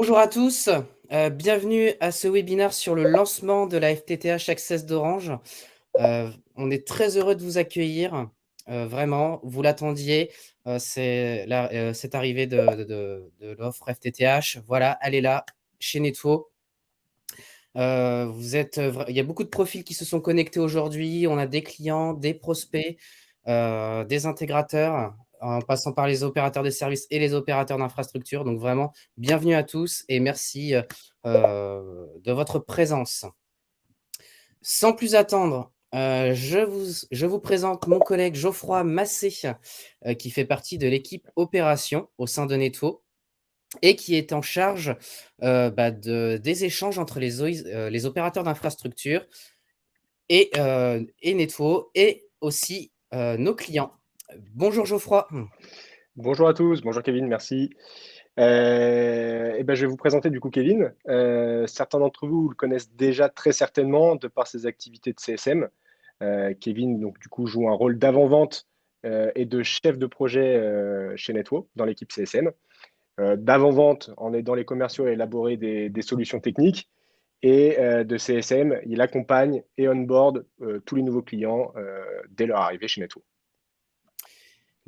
Bonjour à tous, bienvenue à ce webinaire sur le lancement de la FTTH Access d'Orange. On est très heureux de vous accueillir, vraiment, vous l'attendiez, cette arrivée de l'offre FTTH. Voilà, elle est là, chez Netwo. Il y a beaucoup de profils qui se sont connectés aujourd'hui. On a des clients, des prospects, des intégrateurs, en passant par les opérateurs de services et les opérateurs d'infrastructure. Donc vraiment, bienvenue à tous et merci de votre présence. Sans plus attendre, je vous présente mon collègue Geoffroy Massé, qui fait partie de l'équipe opération au sein de Netwo et qui est en charge des échanges entre les opérateurs d'infrastructure et Netwo et aussi nos clients. Bonjour Geoffroy. Bonjour à tous, bonjour Kevin, merci. Je vais vous présenter du coup Kevin. Certains d'entre vous le connaissent déjà très certainement de par ses activités de CSM. Kevin donc du coup joue un rôle d'avant-vente et de chef de projet chez Netwo dans l'équipe CSM. D'avant-vente en aidant les commerciaux à élaborer des solutions techniques et de CSM, il accompagne et onboard tous les nouveaux clients dès leur arrivée chez Netwo.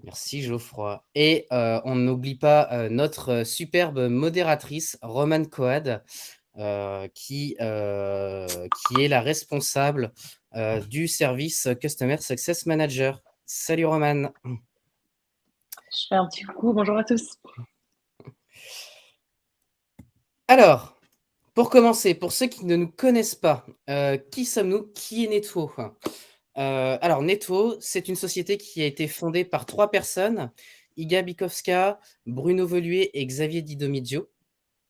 Merci Geoffroy. Et on n'oublie pas notre superbe modératrice, Romane Coad, qui est la responsable du service Customer Success Manager. Salut Romane. Je fais un petit coucou, bonjour à tous. Alors, pour commencer, pour ceux qui ne nous connaissent pas, qui sommes-nous? Qui est Netwo? Alors Netwo, c'est une société qui a été fondée par 3 personnes, Iga Bikowska, Bruno Voluet et Xavier Di Domizio.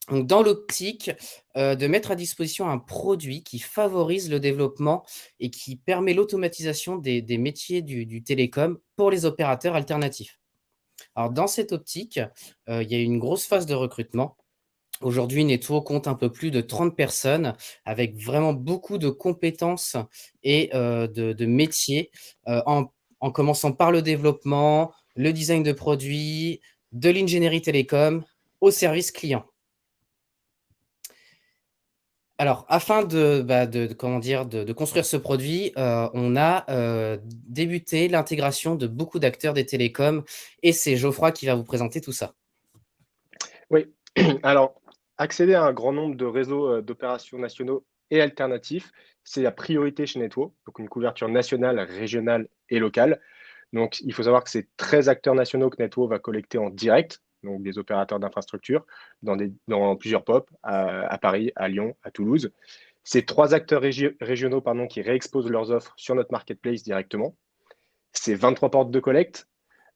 Donc dans l'optique, de mettre à disposition un produit qui favorise le développement et qui permet l'automatisation des métiers du télécom pour les opérateurs alternatifs. Alors dans cette optique, il y a eu une grosse phase de recrutement. Aujourd'hui, Netwo compte un peu plus de 30 personnes avec vraiment beaucoup de compétences et de métiers, en commençant par le développement, le design de produits, de l'ingénierie télécom, au service client. Alors, afin de construire ce produit, on a débuté l'intégration de beaucoup d'acteurs des télécoms et c'est Geoffroy qui va vous présenter tout ça. Oui, alors accéder à un grand nombre de réseaux d'opérations nationaux et alternatifs, c'est la priorité chez Netwo, donc une couverture nationale, régionale et locale. Donc il faut savoir que c'est 13 acteurs nationaux que Netwo va collecter en direct, donc des opérateurs d'infrastructure, dans plusieurs POP, à Paris, à Lyon, à Toulouse. C'est 3 acteurs régionaux qui réexposent leurs offres sur notre marketplace directement. C'est 23 portes de collecte.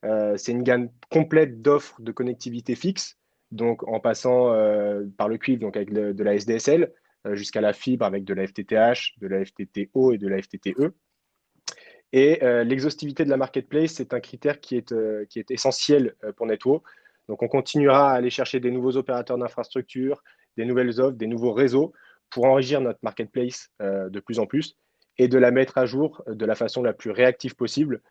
C'est une gamme complète d'offres de connectivité fixe, donc en passant par le cuivre, donc avec de la SDSL, jusqu'à la fibre avec de la FTTH, de la FTTO et de la FTTE. Et l'exhaustivité de la marketplace, c'est un critère qui est essentiel pour Netwo. Donc on continuera à aller chercher des nouveaux opérateurs d'infrastructure, des nouvelles offres, des nouveaux réseaux pour enrichir notre marketplace de plus en plus et de la mettre à jour de la façon la plus réactive possible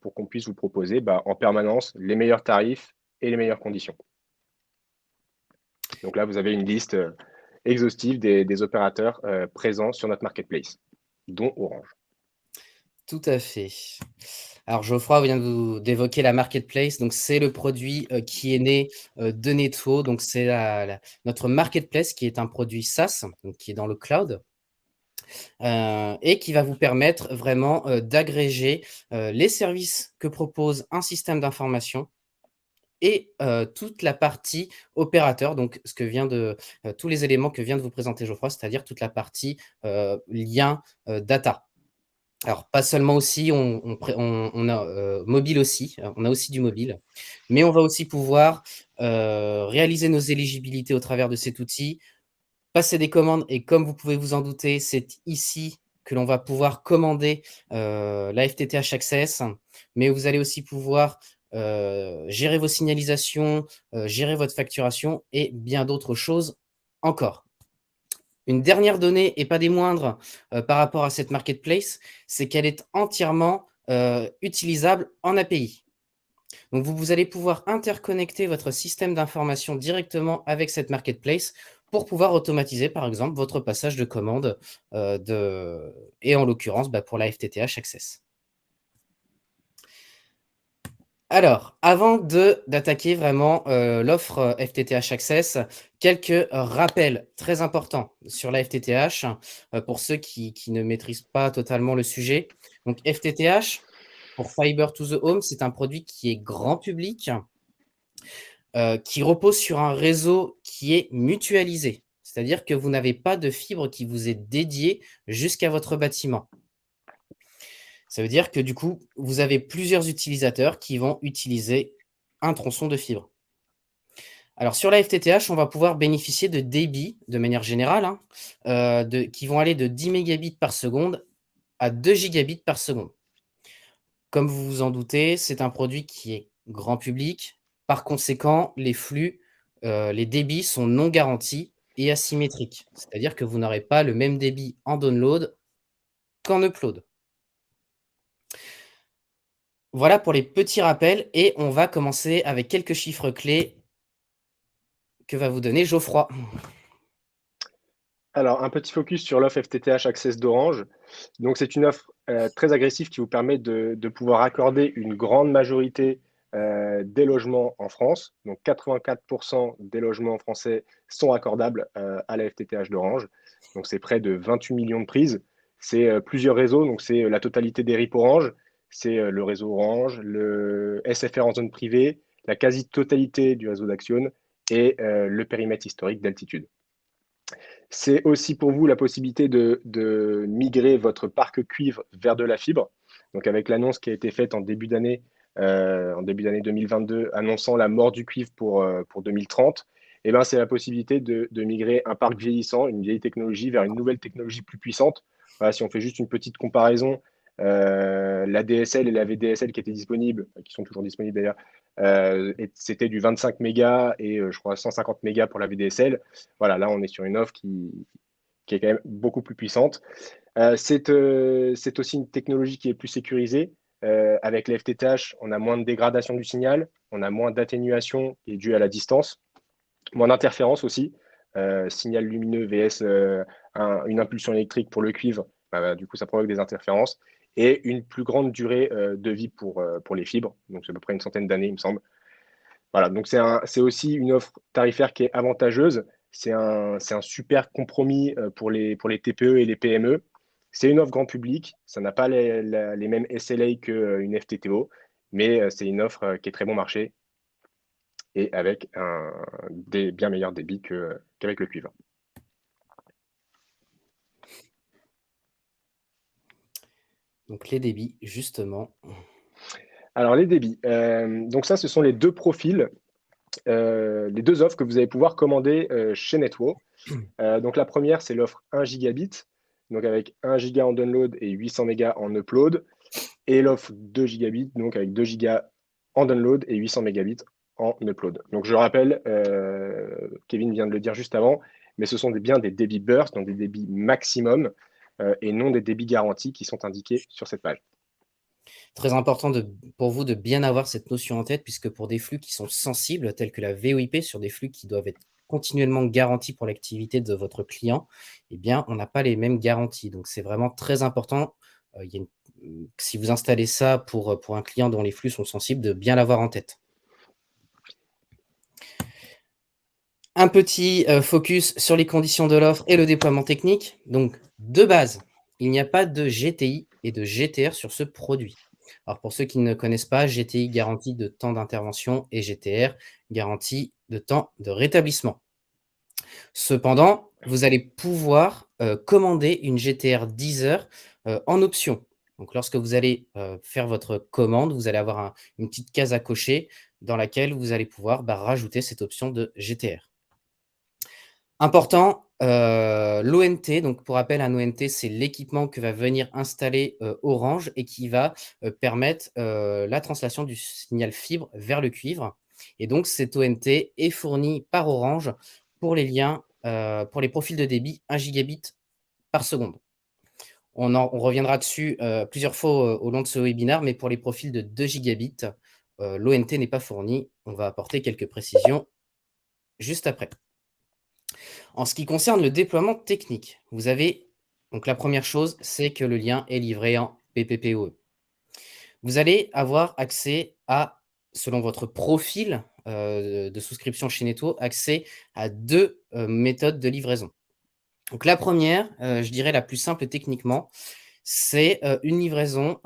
pour qu'on puisse vous proposer en permanence les meilleurs tarifs et les meilleures conditions. Donc là, vous avez une liste exhaustive des opérateurs présents sur notre marketplace, dont Orange. Tout à fait. Alors Geoffroy vient d'évoquer la marketplace, donc c'est le produit qui est né de Netwo, donc c'est notre marketplace qui est un produit SaaS, donc qui est dans le cloud. Et qui va vous permettre vraiment d'agréger les services que propose un système d'information et toute la partie opérateur, donc tous les éléments que vient de vous présenter Geoffroy, c'est-à-dire toute la partie lien data. Alors pas seulement aussi, on a mobile aussi, on a aussi du mobile, mais on va aussi pouvoir réaliser nos éligibilités au travers de cet outil, passer des commandes et comme vous pouvez vous en douter, c'est ici que l'on va pouvoir commander la FTTH Access, mais vous allez aussi pouvoir gérer vos signalisations, gérer votre facturation et bien d'autres choses encore. Une dernière donnée, et pas des moindres, par rapport à cette marketplace, c'est qu'elle est entièrement utilisable en API. Donc vous allez pouvoir interconnecter votre système d'information directement avec cette marketplace pour pouvoir automatiser, par exemple, votre passage de commande, et en l'occurrence, pour la FTTH Access. Alors, avant d'attaquer vraiment, l'offre, FTTH Access, quelques rappels très importants sur la FTTH, pour ceux qui ne maîtrisent pas totalement le sujet. Donc FTTH, pour Fiber to the Home, c'est un produit qui est grand public, qui repose sur un réseau qui est mutualisé. C'est-à-dire que vous n'avez pas de fibre qui vous est dédiée jusqu'à votre bâtiment. Ça veut dire que du coup, vous avez plusieurs utilisateurs qui vont utiliser un tronçon de fibre. Alors sur la FTTH, on va pouvoir bénéficier de débits, de manière générale, hein, qui vont aller de 10 mégabits par seconde à 2 gigabits par seconde. Comme vous vous en doutez, c'est un produit qui est grand public. Par conséquent, les flux, les débits sont non garantis et asymétriques. C'est-à-dire que vous n'aurez pas le même débit en download qu'en upload. Voilà pour les petits rappels et on va commencer avec quelques chiffres clés que va vous donner Geoffroy. Alors, un petit focus sur l'offre FTTH Access d'Orange. Donc, c'est une offre très agressive qui vous permet de pouvoir accorder une grande majorité des logements en France. Donc, 84% des logements français sont accordables à la FTTH d'Orange. Donc, c'est près de 28 millions de prises. C'est plusieurs réseaux. Donc, c'est la totalité des RIP Orange. C'est le réseau Orange, le SFR en zone privée, la quasi-totalité du réseau d'Axione et le périmètre historique d'Altitude. C'est aussi pour vous la possibilité de migrer votre parc cuivre vers de la fibre. Donc avec l'annonce qui a été faite en début d'année 2022, annonçant la mort du cuivre pour 2030, eh ben, c'est la possibilité de migrer un parc vieillissant, une vieille technologie, vers une nouvelle technologie plus puissante. Voilà, si on fait juste une petite comparaison, la DSL et la VDSL qui étaient disponibles, qui sont toujours disponibles d'ailleurs, c'était du 25 mégas et je crois 150 mégas pour la VDSL. Voilà, là on est sur une offre qui est quand même beaucoup plus puissante. C'est aussi une technologie qui est plus sécurisée. Avec les FTTH, on a moins de dégradation du signal, on a moins d'atténuation qui est due à la distance, moins d'interférences aussi. Signal lumineux vs une impulsion électrique pour le cuivre, du coup ça provoque des interférences et une plus grande durée de vie pour les fibres, donc c'est à peu près une centaine d'années il me semble. Voilà, donc c'est aussi une offre tarifaire qui est avantageuse. C'est un super compromis pour les TPE et les PME. C'est une offre grand public, ça n'a pas les mêmes SLA qu'une FTTO, mais c'est une offre qui est très bon marché et avec des bien meilleurs débits qu'avec le cuivre. Donc les débits, justement. Alors les débits, donc ça, ce sont les deux profils, les deux offres que vous allez pouvoir commander chez Netwo. Donc la première, c'est l'offre 1 gigabit, donc avec 1 giga en download et 800 mégas en upload. Et l'offre 2 gigabits, donc avec 2 gigas en download et 800 mégabits en upload. Donc je rappelle, Kevin vient de le dire juste avant, mais ce sont bien des débits burst, donc des débits maximum, et non des débits garantis qui sont indiqués sur cette page. Très important pour vous de bien avoir cette notion en tête, puisque pour des flux qui sont sensibles, tels que la VoIP, sur des flux qui doivent être continuellement garantis pour l'activité de votre client, eh bien, on n'a pas les mêmes garanties. Donc, c'est vraiment très important, si vous installez ça pour un client dont les flux sont sensibles, de bien l'avoir en tête. Un petit focus sur les conditions de l'offre et le déploiement technique. Donc, de base, il n'y a pas de GTI et de GTR sur ce produit. Alors, pour ceux qui ne connaissent pas, GTI, garantie de temps d'intervention, et GTR, garantie de temps de rétablissement. Cependant, vous allez pouvoir commander une GTR 10 heures en option. Donc, lorsque vous allez faire votre commande, vous allez avoir une petite case à cocher dans laquelle vous allez pouvoir rajouter cette option de GTR. Important, l'ONT, donc pour rappel, un ONT, c'est l'équipement que va venir installer Orange et qui va permettre la translation du signal fibre vers le cuivre. Et donc, cet ONT est fourni par Orange pour les liens, pour les profils de débit 1 gigabit par seconde. On reviendra dessus plusieurs fois au long de ce webinaire, mais pour les profils de 2 gigabits, l'ONT n'est pas fourni. On va apporter quelques précisions juste après. En ce qui concerne le déploiement technique, vous avez donc la première chose, c'est que le lien est livré en PPPoE. Vous allez avoir accès à, selon votre profil de souscription chez Netto, accès à 2 méthodes de livraison. Donc la première, je dirais la plus simple techniquement, c'est une livraison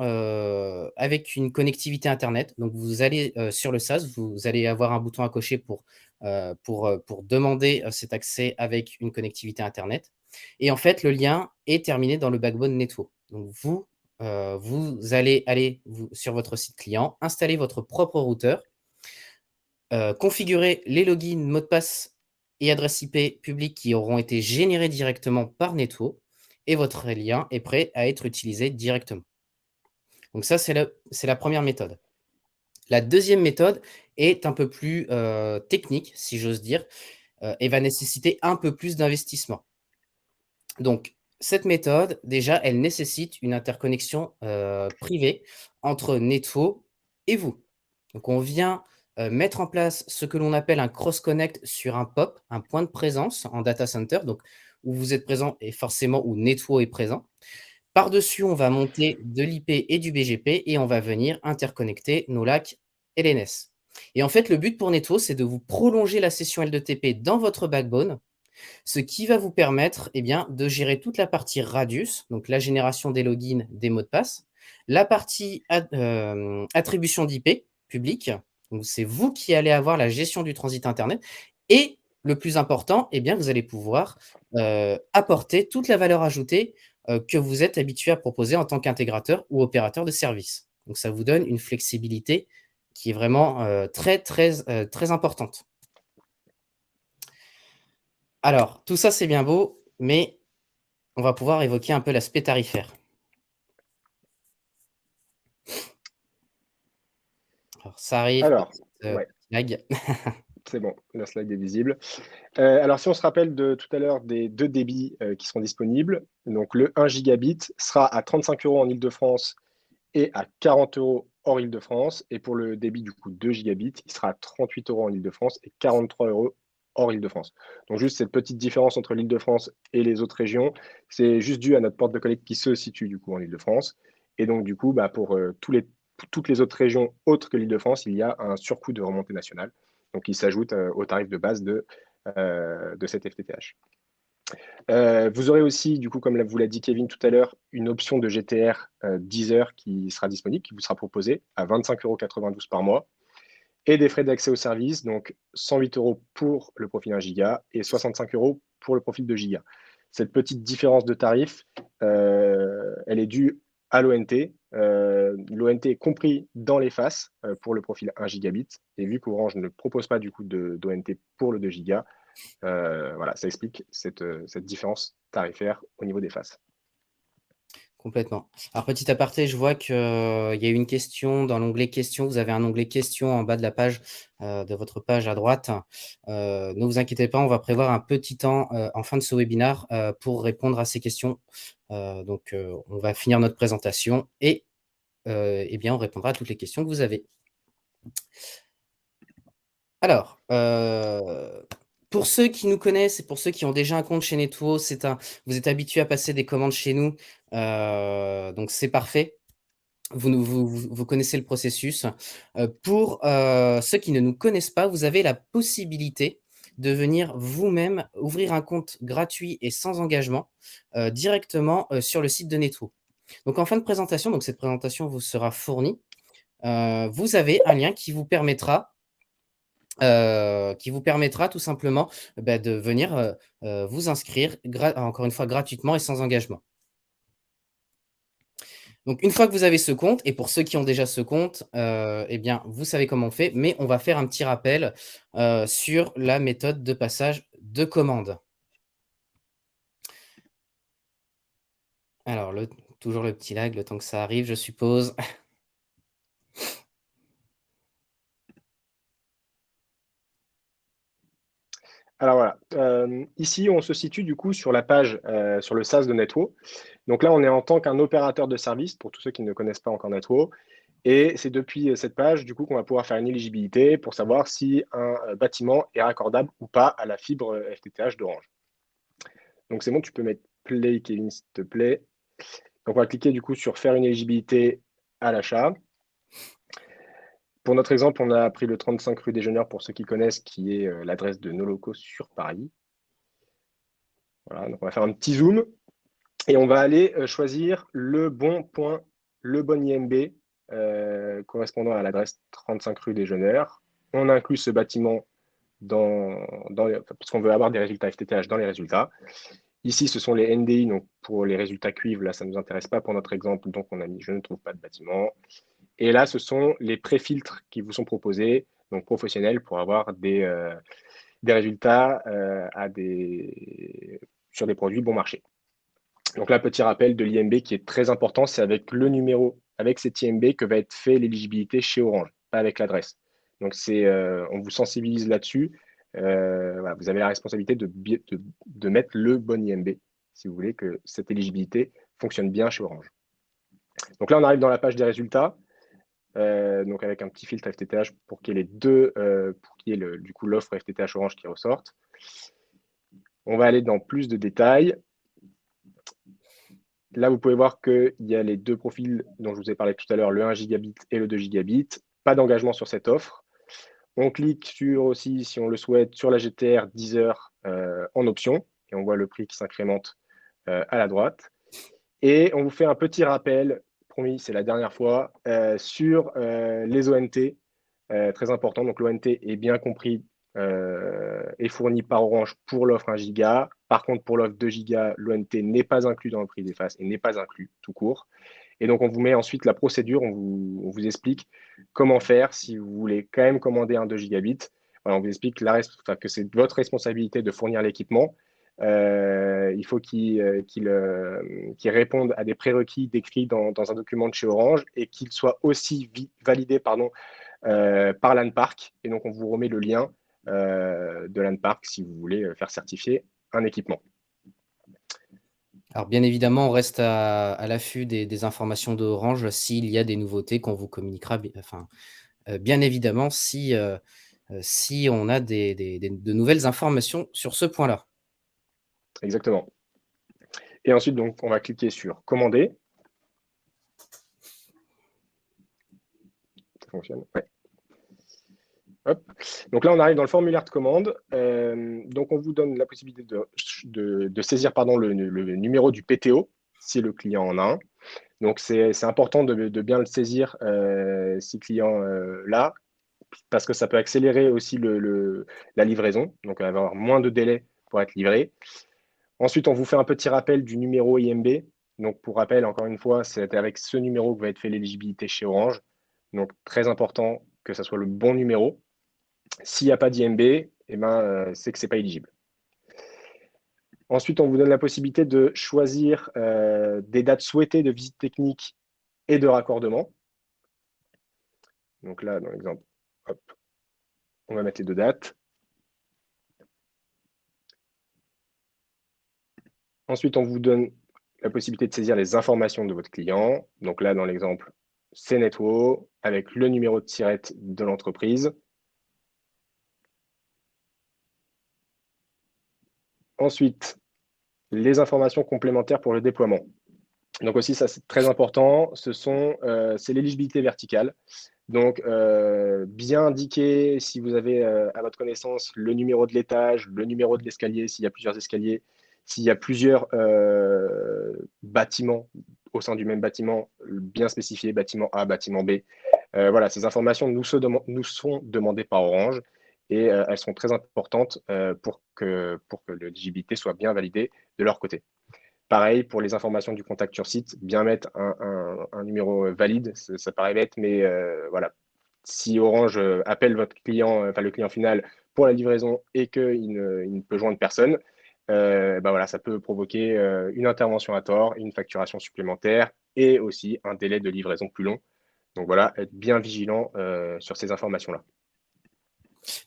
avec une connectivité internet. Donc vous allez sur le SaaS, vous allez avoir un bouton à cocher pour demander cet accès avec une connectivité internet. Et en fait, le lien est terminé dans le backbone Netto. Donc vous allez aller sur votre site client, installer votre propre routeur, configurer les logins, mots de passe et adresses IP publiques qui auront été générés directement par Netto et votre lien est prêt à être utilisé directement. Donc ça, c'est la première méthode. La deuxième méthode est un peu plus technique, si j'ose dire, et va nécessiter un peu plus d'investissement. Donc, cette méthode, déjà, elle nécessite une interconnexion privée entre Netto et vous. Donc, on vient mettre en place ce que l'on appelle un cross-connect sur un POP, un point de présence en data center, donc où vous êtes présent et forcément où Netto est présent. Par-dessus, on va monter de l'IP et du BGP et on va venir interconnecter nos LAC et les NS. Et en fait, le but pour Netto, c'est de vous prolonger la session L2TP dans votre backbone, ce qui va vous permettre de gérer toute la partie Radius, donc la génération des logins, des mots de passe, la partie attribution d'IP public, donc c'est vous qui allez avoir la gestion du transit Internet, et le plus important, vous allez pouvoir apporter toute la valeur ajoutée que vous êtes habitué à proposer en tant qu'intégrateur ou opérateur de service. Donc ça vous donne une flexibilité qui est vraiment très importante. Alors, tout ça, c'est bien beau, mais on va pouvoir évoquer un peu l'aspect tarifaire. Alors, ça arrive, Alors, petite ouais, lag. c'est bon, la slide est visible. Alors, si on se rappelle de tout à l'heure des 2 débits qui seront disponibles, donc le 1 gigabit sera à 35 € en Île-de-France et à 40 € hors Île-de-France. Et pour le débit du coup 2 gigabits, il sera à 38 € en Île-de-France et 43 € hors Île-de-France. Donc juste cette petite différence entre l'Île-de-France et les autres régions, c'est juste dû à notre porte de collecte qui se situe du coup en Île-de-France. Et donc du coup, pour toutes les autres régions autres que l'Île-de-France, il y a un surcoût de remontée nationale. Donc il s'ajoute au tarif de base de cette FTTH. Vous aurez aussi, du coup, comme vous l'a dit Kevin tout à l'heure, une option de GTR 10 heures qui sera disponible, qui vous sera proposée à 25,92 € par mois, et des frais d'accès au service, donc 108 € pour le profil 1 giga et 65 € pour le profil 2 giga. Cette petite différence de tarif, elle est due à l'ONT. L'ONT est compris dans les faces pour le profil 1 gigabit, et vu qu'Orange ne propose pas du coup d'ONT pour le 2 giga, voilà, ça explique cette différence tarifaire au niveau des faces. Complètement. Alors, petit aparté, je vois qu'il y a eu une question dans l'onglet questions. Vous avez un onglet questions en bas de la page, de votre page à droite. Ne vous inquiétez pas, on va prévoir un petit temps en fin de ce webinaire pour répondre à ces questions. Donc, on va finir notre présentation et on répondra à toutes les questions que vous avez. Alors, pour ceux qui nous connaissent et pour ceux qui ont déjà un compte chez Netto, vous êtes habitués à passer des commandes chez nous, donc c'est parfait. Vous connaissez le processus. Pour ceux qui ne nous connaissent pas, vous avez la possibilité de venir vous-même ouvrir un compte gratuit et sans engagement directement sur le site de Netto. Donc en fin de présentation, donc cette présentation vous sera fournie, vous avez un lien qui vous permettra tout simplement de venir vous inscrire encore une fois gratuitement et sans engagement. Donc une fois que vous avez ce compte, et pour ceux qui ont déjà ce compte, vous savez comment on fait, mais on va faire un petit rappel sur la méthode de passage de commande. Alors toujours le petit lag, le temps que ça arrive, je suppose. Alors voilà, ici on se situe du coup sur la page, sur le SaaS de Netwo. Donc là, on est en tant qu'un opérateur de service, pour tous ceux qui ne connaissent pas encore Netwo. Et c'est depuis cette page, du coup, qu'on va pouvoir faire une éligibilité pour savoir si un bâtiment est raccordable ou pas à la fibre FTTH d'Orange. Donc c'est bon, tu peux mettre play, Kevin, s'il te plaît. Donc on va cliquer du coup sur faire une éligibilité à l'achat. Pour notre exemple, on a pris le 35 rue des Jeuneurs, pour ceux qui connaissent, qui est l'adresse de nos locaux sur Paris. Voilà, donc on va faire un petit zoom et on va aller choisir le bon point, le bon IMB correspondant à l'adresse 35 rue des Jeuneurs. On inclut ce bâtiment parce qu'on veut avoir des résultats FTTH dans les résultats. Ici, ce sont les NDI, donc pour les résultats cuivre, là, ça ne nous intéresse pas pour notre exemple, donc on a mis « je ne trouve pas de bâtiment ». Et là, ce sont les pré-filtres qui vous sont proposés, donc professionnels, pour avoir des résultats sur des produits bon marché. Donc là, petit rappel de l'IMB qui est très important, c'est avec le numéro, avec cet IMB que va être fait l'éligibilité chez Orange, pas avec l'adresse. Donc on vous sensibilise là-dessus. Voilà, vous avez la responsabilité de mettre le bon IMB si vous voulez que cette éligibilité fonctionne bien chez Orange. Donc là, on arrive dans la page des résultats. Donc avec un petit filtre FTTH pour qu'il y ait les deux, pour qu'il y ait du coup l'offre FTTH Orange qui ressorte. On va aller dans plus de détails. Là, vous pouvez voir qu'il y a les deux profils dont je vous ai parlé tout à l'heure, le 1 gigabit et le 2 gigabit. Pas d'engagement sur cette offre. On clique sur aussi, si on le souhaite, sur la GTR 10 heures en option. Et on voit le prix qui s'incrémente à la droite. Et on vous fait un petit rappel, promis, c'est la dernière fois, sur les ONT. Très important. Donc l'ONT est bien compris est fourni par Orange pour l'offre 1 giga. Par contre, pour l'offre 2 giga, l'ONT n'est pas inclus dans le prix des faces et n'est pas inclus tout court. Et donc, on vous met ensuite la procédure, on vous explique comment faire si vous voulez quand même commander un 2 gigabits. Voilà, on vous explique que c'est votre responsabilité de fournir l'équipement. Il faut qu'il réponde à des prérequis décrits dans un document de chez Orange et qu'il soit aussi validé par l'ANPark. Et donc, on vous remet le lien de l'ANPark si vous voulez faire certifier un équipement. Alors bien évidemment, on reste à l'affût des informations d'Orange s'il y a des nouveautés qu'on vous communiquera, bien évidemment si on a de nouvelles informations sur ce point-là. Exactement. Et ensuite, donc, on va cliquer sur « Commander ». Ça fonctionne, ouais. Hop. Donc là, on arrive dans le formulaire de commande. Donc, on vous donne la possibilité de saisir le numéro du PTO, si le client en a un. Donc, c'est important de bien le saisir si le client l'a, parce que ça peut accélérer aussi la livraison. Donc, avoir moins de délai pour être livré. Ensuite, on vous fait un petit rappel du numéro IMB. Donc, pour rappel, encore une fois, c'est avec ce numéro que va être fait l'éligibilité chez Orange. Donc, très important que ça soit le bon numéro. S'il n'y a pas d'IMB, c'est que ce n'est pas éligible. Ensuite, on vous donne la possibilité de choisir des dates souhaitées de visite technique et de raccordement. Donc là, dans l'exemple, on va mettre les deux dates. Ensuite, on vous donne la possibilité de saisir les informations de votre client. Donc là, dans l'exemple, c'est Netwo avec le numéro de tirette de l'entreprise. Ensuite, les informations complémentaires pour le déploiement. Donc aussi, ça c'est très important, c'est l'éligibilité verticale. Donc, bien indiquer si vous avez à votre connaissance le numéro de l'étage, le numéro de l'escalier, s'il y a plusieurs escaliers, s'il y a plusieurs bâtiments au sein du même bâtiment, bien spécifié, bâtiment A, bâtiment B. Voilà, ces informations nous sont demandées par Orange et elles sont très importantes pour que l'éligibilité soit bien validée de leur côté. Pareil, pour les informations du contact sur site, bien mettre un numéro valide, ça paraît bête, mais voilà. Si Orange appelle votre client, le client final pour la livraison et qu'il ne peut joindre personne, voilà, ça peut provoquer une intervention à tort, une facturation supplémentaire et aussi un délai de livraison plus long. Donc voilà, être bien vigilant sur ces informations-là.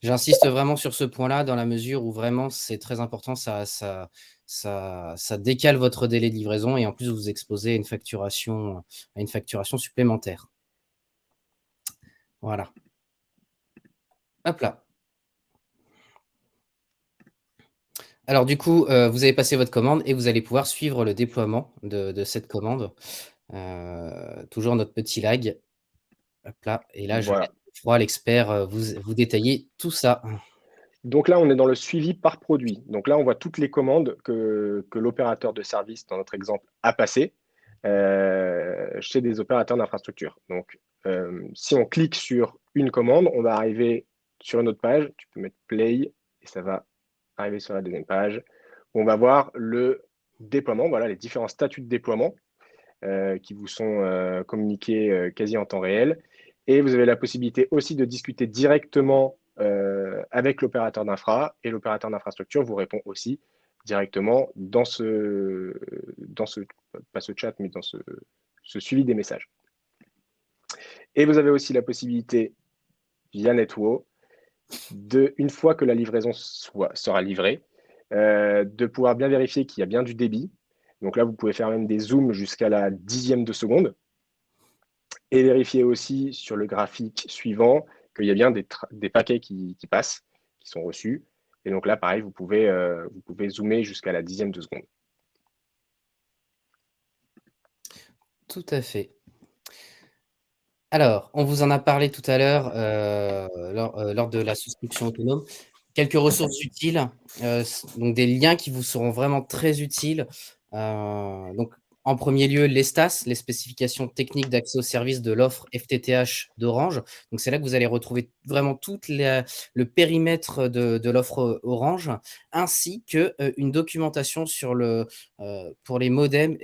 J'insiste vraiment sur ce point-là dans la mesure où vraiment c'est très important, ça décale votre délai de livraison et en plus vous exposez à une facturation supplémentaire. Voilà. Hop là. Alors du coup, vous avez passé votre commande et vous allez pouvoir suivre le déploiement de cette commande. Toujours notre petit lag. Hop là et là je laisse Voilà. Geoffroy l'expert, vous détailler tout ça. Donc là, on est dans le suivi par produit. Donc là, on voit toutes les commandes que l'opérateur de service, dans notre exemple, a passées chez des opérateurs d'infrastructure. Donc, si on clique sur une commande, on va arriver sur une autre page. Tu peux mettre play et ça va arriver sur la deuxième page. On va voir le déploiement, voilà les différents statuts de déploiement qui vous sont communiqués quasi en temps réel. Et vous avez la possibilité aussi de discuter directement avec l'opérateur d'infra, et l'opérateur d'infrastructure vous répond aussi directement dans pas ce chat, mais dans ce suivi des messages. Et vous avez aussi la possibilité, via NetWo, une fois que la livraison sera livrée, de pouvoir bien vérifier qu'il y a bien du débit. Donc là, vous pouvez faire même des zooms jusqu'à la dixième de seconde. Et vérifier aussi sur le graphique suivant qu'il y a bien des paquets qui passent, qui sont reçus. Et donc là, pareil, vous pouvez zoomer jusqu'à la dixième de seconde. Tout à fait. Alors, on vous en a parlé tout à l'heure, lors de la souscription autonome. Quelques ressources utiles, donc des liens qui vous seront vraiment très utiles. Donc en premier lieu, l'ESTAS, les spécifications techniques d'accès aux services de l'offre FTTH d'Orange. Donc c'est là que vous allez retrouver vraiment tout le périmètre de l'offre Orange, ainsi que une documentation pour les modems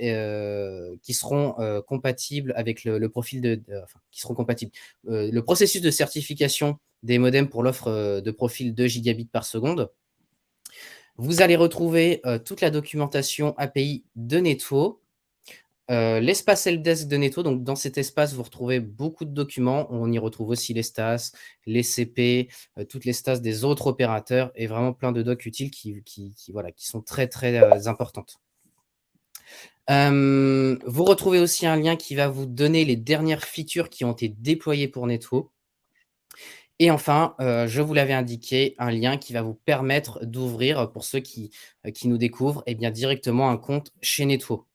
qui seront compatibles avec le profil enfin, qui seront compatibles. Le processus de certification des modems pour l'offre de profil 2 gigabits par seconde. Vous allez retrouver toute la documentation API de Netwo, l'espace helpdesk de Netwo. Donc, dans cet espace, vous retrouvez beaucoup de documents. On y retrouve aussi les stas, les CP, toutes les stas des autres opérateurs et vraiment plein de docs utiles qui sont très, très importantes. Vous retrouvez aussi un lien qui va vous donner les dernières features qui ont été déployées pour Netwo. Et enfin, je vous l'avais indiqué, un lien qui va vous permettre d'ouvrir, pour ceux qui nous découvrent, eh bien, directement un compte chez Netwo.